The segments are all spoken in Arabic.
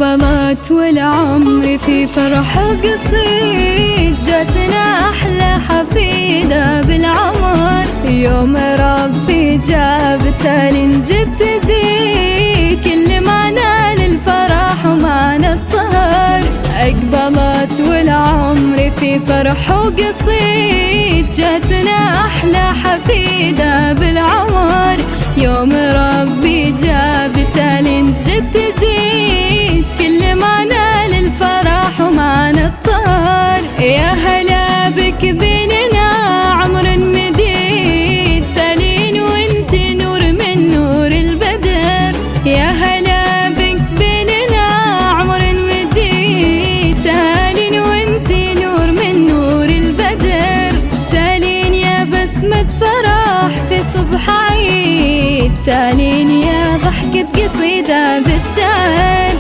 أقبلت والعمر في فرح قصيد، جاتنا أحلى حفيدة بالعمر. يوم ربي جابته لنجد تزيد، كل ما نال الفرح ومعنى الطهر. أقبلت والعمر في فرح وقصيد، جاتنا أحلى حفيدة بالعمر. يوم ربي جابته لنجد تزيد، كل ما نال الفرح ومعنى الطهر. يا هلا بك بيننا عمر مديد، تالين وانت نور من نور البدر. يا هلا بك بيننا عمر مديد، تالين وانت نور من نور البدر. تالين يا بسمة فرح في صبح عيد، تالين يا ضحكة قصيدة بالشعر.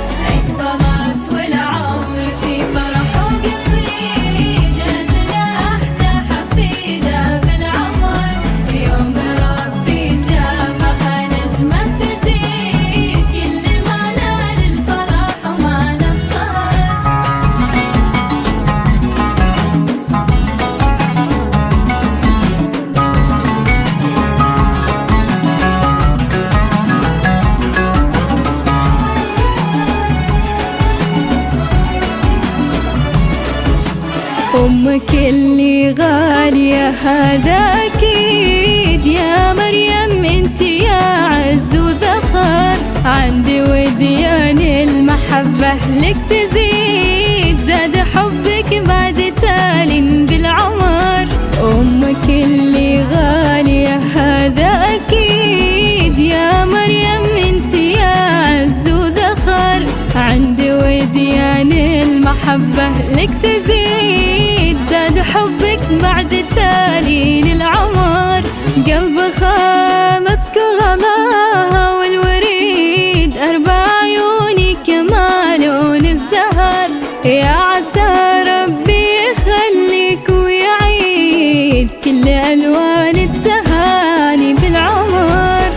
أقبلت والعمر في فرح وقصيد، جاتنا أحلى حفيدة بالعمر. يوم ربي جابها نجمة تزيد، كل ما نال الفرح ومعنى الطهر. أمك اللي غالية هذا أكيد، يا مريم انت يا عز وذخر. عندي وديان المحبة لك تزيد، زاد حبك بعد تال بالعمر. أمك اللي غالية هذا أكيد، يا مريم انت يا عز وذخر. عندي وديان المحبة لك تزيد، زاد حبك بعد تالين العمر. قلب خالتك غلاها والوريد، أربع عيوني كما لون الزهر. يا عسى ربي يخليك ويعيد كل ألوان التهاني بالعمر.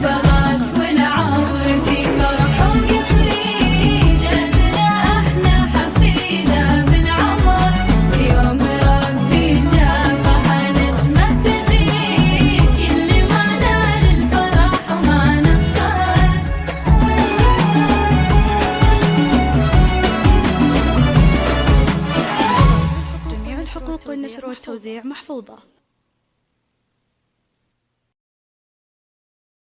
أقبلت والعمر في فرح وقصيد، جاتنا أحلى حفيدة بالعمر. يوم ربي جابها نجمة تزيد، كل ما نال الفرح ومعنى الطهر. جميع الحقوق والنشر والتوزيع محفوظة.